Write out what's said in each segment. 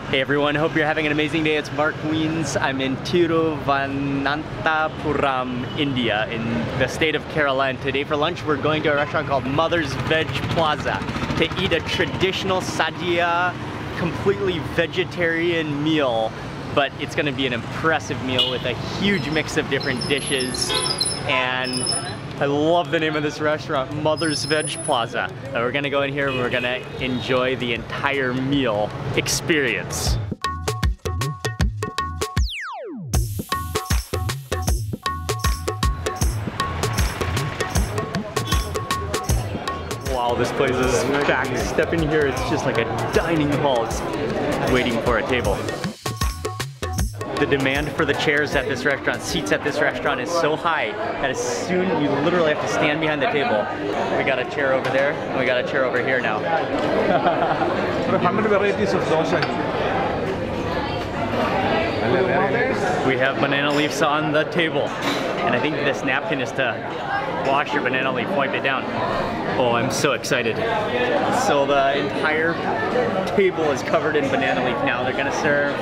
Hey everyone, hope you're having an amazing day. It's Mark Wiens. I'm in Thiruvananthapuram, India, in the state of Kerala. And today for lunch, we're going to a restaurant called Mother's Veg Plaza to eat a traditional Sadhya, completely vegetarian meal. But it's gonna be an impressive meal with a huge mix of different dishes. And I love the name of this restaurant, Mother's Veg Plaza. And we're gonna go in here and we're gonna enjoy the entire meal experience. Wow, this place is packed. Step in here, it's just like a dining hall. It's waiting for a table. The demand for the chairs at this restaurant, seats at this restaurant is so high that as soon you literally have to stand behind the table. We got a chair over there, and we got a chair over here now. How many varieties of dosa? We have banana leaves on the table. And I think this napkin is to wash your banana leaf, wipe it down. Oh, I'm so excited. So the entire table is covered in banana leaf now. They're gonna serve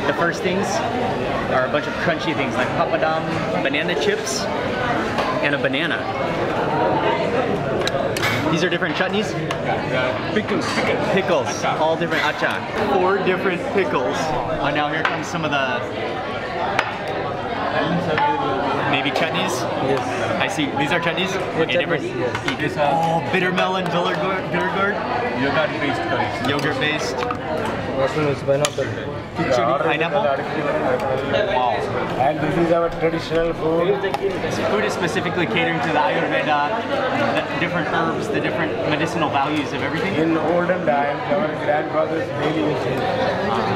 the first things are a bunch of crunchy things like papadum, banana chips, and a banana. These are different chutneys? Pickles. Pickles, all different achar. 4 different pickles. Oh, now here comes some of the maybe chutneys? Yes. I see, these are chutneys? Okay, different. Yes. Oh, bitter melon, bitter gourd. Yogurt-based curries. Yogurt-based. Pineapple? Wow. And this is our traditional food. This food is specifically catering to the Ayurveda, the different herbs, the different medicinal values of everything. In olden times, our grandfathers daily usage.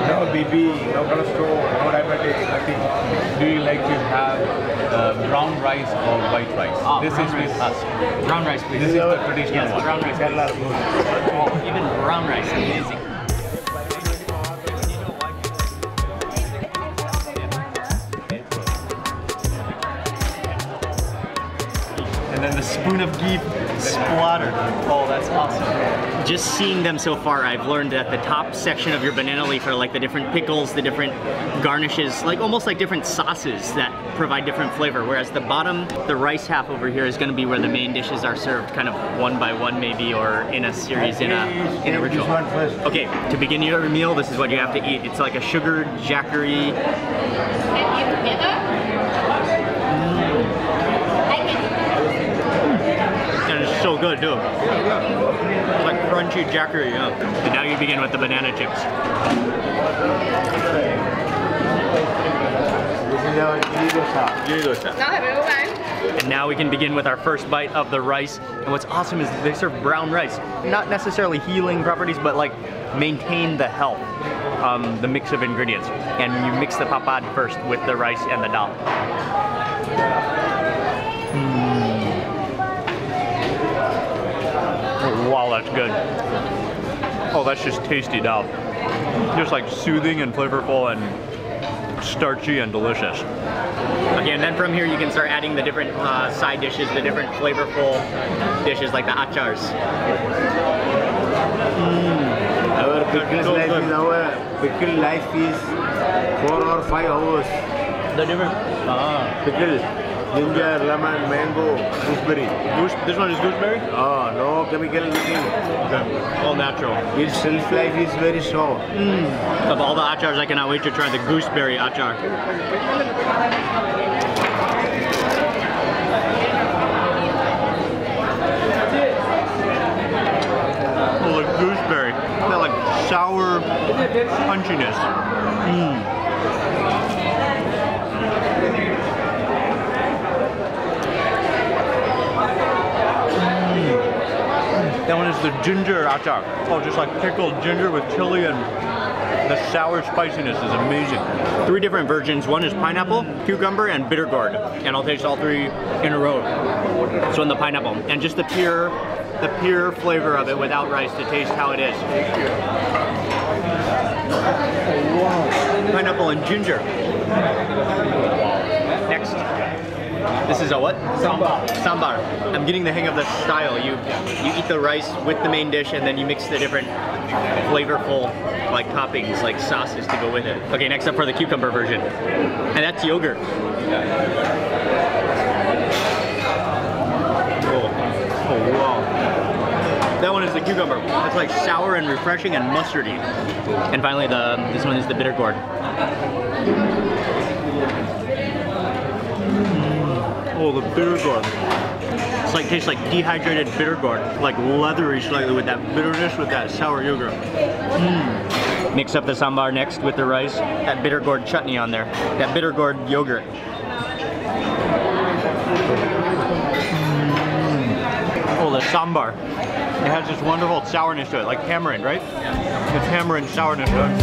No BP, no cholesterol, no diabetes, nothing. Do you like to have brown rice or white rice? Oh, This is with us. Brown rice, please. This is the traditional Yes, one. brown rice. Kerala food. Oh, even brown rice, amazing. And then the spoon of ghee splattered. Oh, that's awesome. Just seeing them so far, I've learned that the top section of your banana leaf are like the different pickles, the different garnishes, like almost like different sauces that provide different flavor. Whereas the bottom, the rice half over here is going to be where the main dishes are served, kind of one by one maybe, or in a series, in a ritual. Okay, to begin your meal, this is what you have to eat. It's like a sugared jackery. And it's so good too. It's like crunchy jackery, yeah. And now you begin with the banana chips. This is our ghee dosa. And now we can begin with our first bite of the rice. And what's awesome is they serve brown rice. Not necessarily healing properties, but like maintain the health, the mix of ingredients. And you mix the papad first with the rice and the dal. Wow, that's good. Oh, that's just tasty dal. Just like soothing and flavorful and starchy and delicious. Okay, and then from here you can start adding the different side dishes, the different flavorful dishes like the achars. Our pickle life is 4 or 5 hours. The different Pickle, ginger, lemon, mango, gooseberry. This one is gooseberry? Oh, no chemical nothing. Okay. All natural. Its shelf life is very short. Of all the achars, I cannot wait to try the gooseberry achar. Oh, the gooseberry. That like sour punchiness. That one is the ginger achar. Oh, just like pickled ginger with chili, and the sour spiciness is amazing. 3 different versions. One is pineapple, cucumber, and bitter gourd. And I'll taste all 3 in a row. So in the pineapple, and just the pure flavor of it without rice to taste how it is. Wow. Pineapple and ginger. Next. This is a what? Sambar. Sambar. I'm getting the hang of the style. You eat the rice with the main dish, and then you mix the different flavorful like toppings, like sauces to go with it. Okay, next up for the cucumber version. And that's yogurt. Oh wow. That one is the cucumber. It's like sour and refreshing and mustardy. And finally, this one is the bitter gourd. Oh, the bitter gourd. It's like tastes like dehydrated bitter gourd, like leathery slightly with that bitterness with that sour yogurt. Mix up the sambar next with the rice. That bitter gourd chutney on there. That bitter gourd yogurt. Oh, the sambar. It has this wonderful sourness to it, like tamarind, right? The tamarind sourness to it.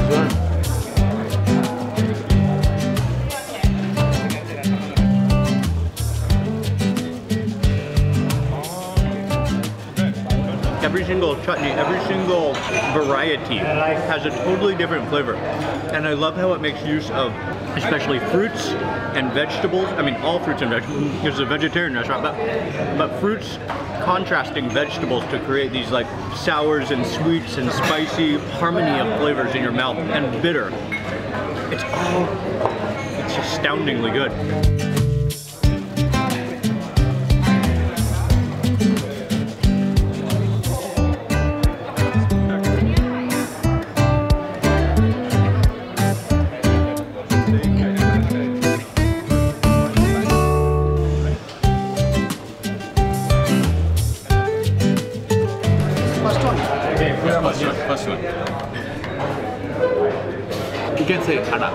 Every single chutney, every single variety has a totally different flavor. And I love how it makes use of especially fruits and vegetables. I mean, all fruits and vegetables. It's a vegetarian restaurant, but fruits contrasting vegetables to create these like sours and sweets and spicy harmony of flavors in your mouth, and bitter. It's astoundingly good. First one. You can say Ada.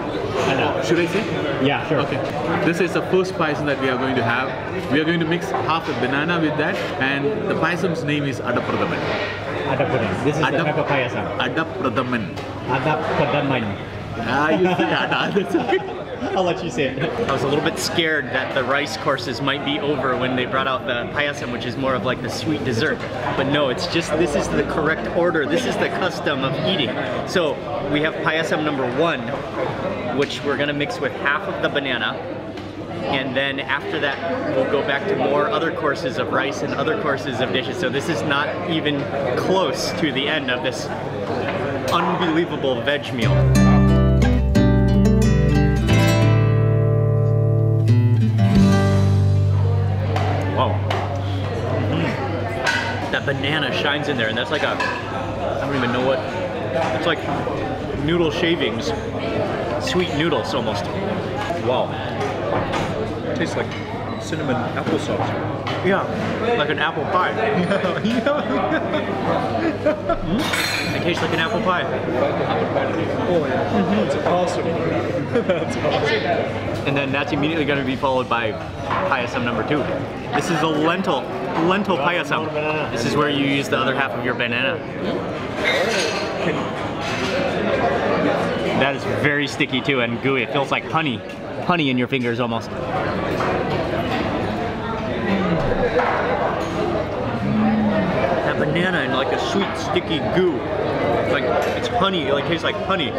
Should I say? Yeah, sure. Okay. This is the first payasam that we are going to have. We are going to mix half a banana with that, and the payasam's name is Adapradaman. Adapradaman. This is the type of payasam. Adapradaman. Adapradaman. You say Ada. That's okay. I'll let you say it. I was a little bit scared that the rice courses might be over when they brought out the payasam, which is more of like the sweet dessert. But no, it's just, this is the correct order. This is the custom of eating. So we have payasam number 1, which we're gonna mix with half of the banana. And then after that, we'll go back to more other courses of rice and other courses of dishes. So this is not even close to the end of this unbelievable veg meal. Wow. That banana shines in there, and that's like a, I don't even know what, it's like noodle shavings, sweet noodles almost. Wow. It tastes like cinnamon applesauce. Yeah, like an apple pie. It tastes like an apple pie. Oh yeah, that's awesome. That's awesome. And then that's immediately going to be followed by payasam number 2. This is a lentil payasam. This is where you use the other half of your banana. That is very sticky too and gooey. It feels like honey in your fingers almost. That banana in like a sweet sticky goo. Like it's honey, it like tastes like honey.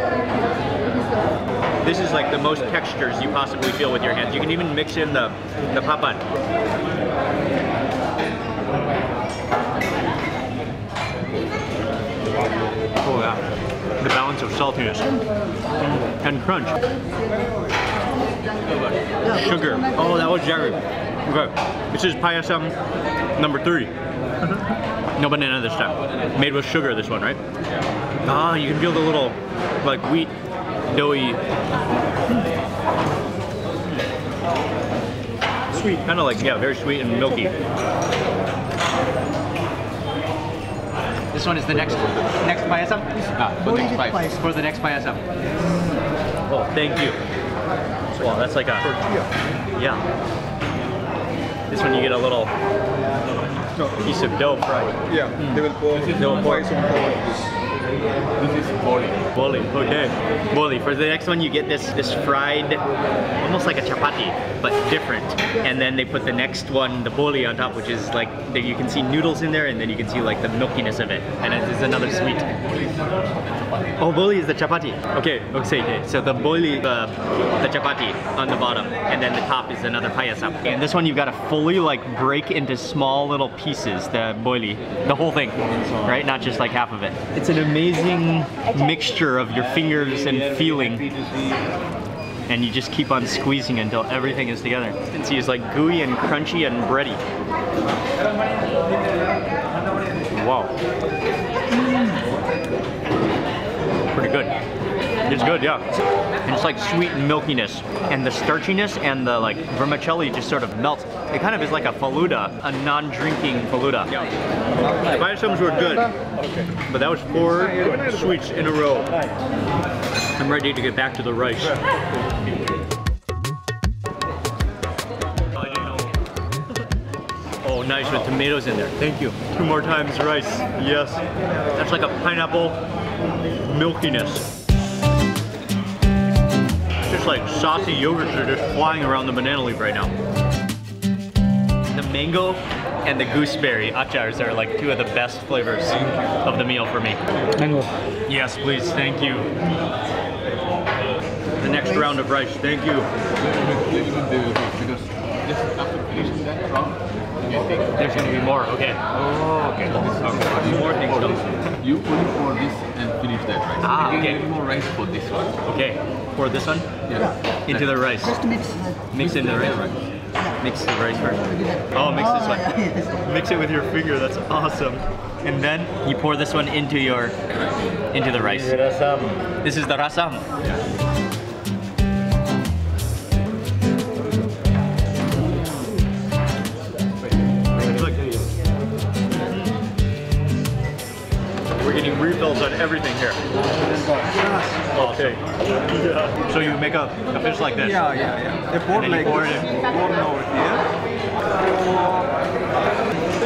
This is like the most textures you possibly feel with your hands. You can even mix in the papan. Oh yeah, the balance of saltiness and crunch. Sugar. Oh, that was Jerry. Okay, this is payasam number 3. No banana this time. Made with sugar, this one, right? Ah, you can feel the little like wheat doughy, sweet, kind of like, yeah, very sweet and milky. This one is the next payasam? For the next spice. For the next payasam. Oh, thank you. Wow, that's like a tortilla. Yeah. This one you get a little piece of dough fried. Yeah, they will pour some this. This is boli. Boli, okay. Boli. For the next one, you get this fried, almost like a chapati, but different. And then they put the next one, the boli, on top, which is like, you can see noodles in there, and then you can see like the milkiness of it. And it's another sweet. Oh, boli is the chapati. Okay. So the boli, the chapati on the bottom, and then the top is another payasam. And this one you've got to fully like break into small little pieces, the boli, the whole thing, right? Not just like half of it. It's an amazing mixture of your fingers and feeling. And you just keep on squeezing until everything is together. Consistency is like gooey and crunchy and bready. Wow. Pretty good. It's good, yeah. And it's like sweet milkiness. And the starchiness and the like vermicelli just sort of melts. It kind of is like a faluda, a non-drinking faluda. Yeah. The payasams were good, but that was 4 sweets in a row. I'm ready to get back to the rice. Oh, nice with tomatoes in there. Thank you. 2 more times rice. Yes. That's like a pineapple milkiness. Just like saucy yogurts are just flying around the banana leaf right now. The mango and the gooseberry achars are like 2 of the best flavors of the meal for me. Mango. Yes, please. Thank you. The next round of rice. Thank you. There's going to be more. Okay. Oh, okay. More things though. You only pour this and finish that rice. Ah, okay. Get more rice for this one. Okay. Pour this one? Yeah. Into the rice. Just mix. Mix into the rice. Mix the rice first. Oh, mix this one. Mix it with your finger. That's awesome. And then you pour this one into the rice. This is the rasam. Yeah. We're getting refills on everything here. Okay. So you make a fish like this? Yeah. They pour And then like you pour this. it in. Pour over here.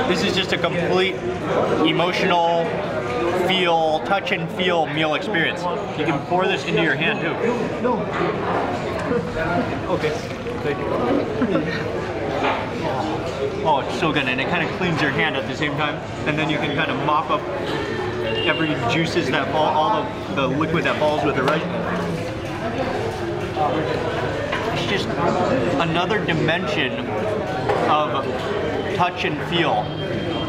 This is just a complete emotional feel, touch and feel meal experience. You can pour this into your hand too. Okay. Thank you. Oh, it's so good, and it kind of cleans your hand at the same time, and then you can kind of mop up every juices that fall, all the liquid that falls with the rice. It's just another dimension of touch and feel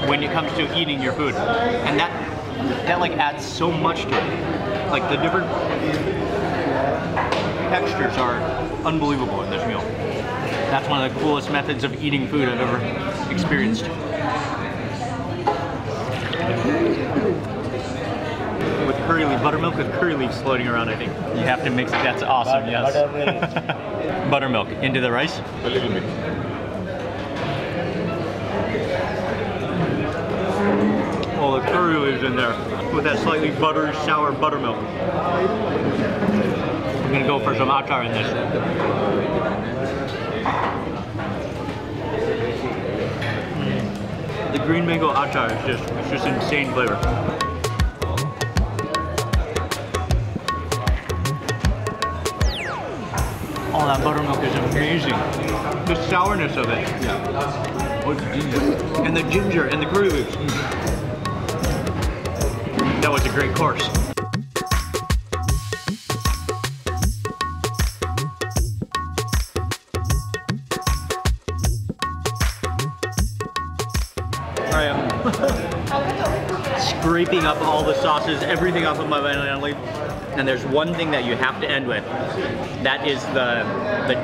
when it comes to eating your food, and that like adds so much to it. Like the different textures are unbelievable in this meal. That's one of the coolest methods of eating food I've ever experienced. With curry leaf, buttermilk with curry leaves floating around, I think. You have to mix it. That's awesome, yes. Buttermilk into the rice. A little bit. Oh, the curry leaves in there with that slightly buttery, sour buttermilk. I'm gonna go for some achar in this. The green mango achar is just insane flavor. Oh, that buttermilk is amazing. The sourness of it. Yeah. Oh, it's ginger. And the ginger and the curry leaves. That was a great course. I am scraping up all the sauces, everything off of my banana leaf. And there's one thing that you have to end with. That is the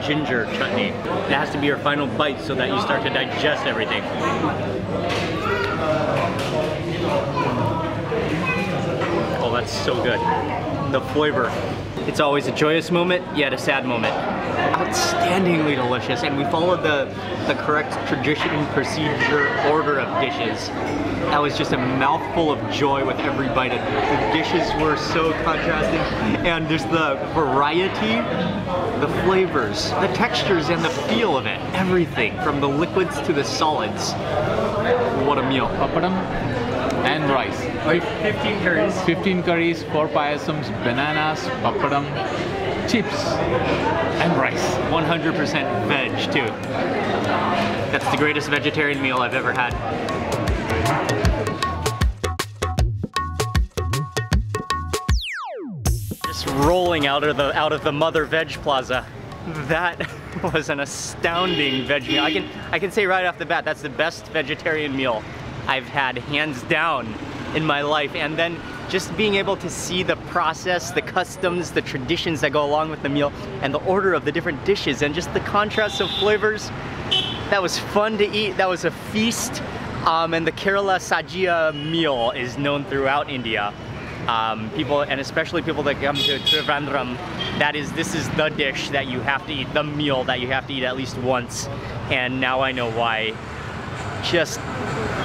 ginger chutney. It has to be your final bite so that you start to digest everything. Oh, that's so good. The flavor. It's always a joyous moment, yet a sad moment. Outstandingly delicious, and we followed the correct tradition, procedure, order of dishes. That was just a mouthful of joy with every bite. The dishes were so contrasting, and there's the variety, the flavors, the textures, and the feel of it. Everything, from the liquids to the solids. What a meal. Papadam and rice. 15 curries. 15 curries, 4 payasams, bananas, papadam, chips, and rice. 100% veg too. That's the greatest vegetarian meal I've ever had. rolling out of the Mother Veg Plaza. That was an astounding veg meal. I can say right off the bat, that's the best vegetarian meal I've had, hands down, in my life. And then just being able to see the process, the customs, the traditions that go along with the meal, and the order of the different dishes, and just the contrast of flavors. That was fun to eat. That was a feast. And the Kerala Sadhya meal is known throughout India. People, and especially people that come to Thiruvananthapuram, this is the dish that you have to eat, the meal that you have to eat at least once. And now I know why. Just,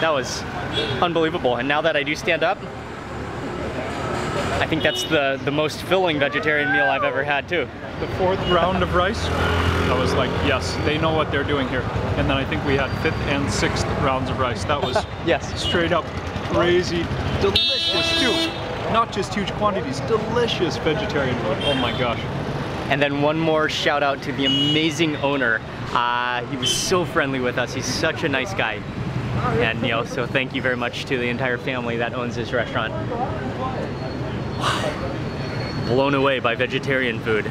that was unbelievable. And now that I do stand up, I think that's the most filling vegetarian meal I've ever had too. The 4th round of rice, I was like, yes, they know what they're doing here. And then I think we had 5th and 6th rounds of rice. That was yes, straight up crazy, delicious too. Not just huge quantities, delicious vegetarian food. Oh my gosh. And then one more shout out to the amazing owner. He was so friendly with us. He's such a nice guy. And you know, so thank you very much to the entire family that owns this restaurant. Blown away by vegetarian food.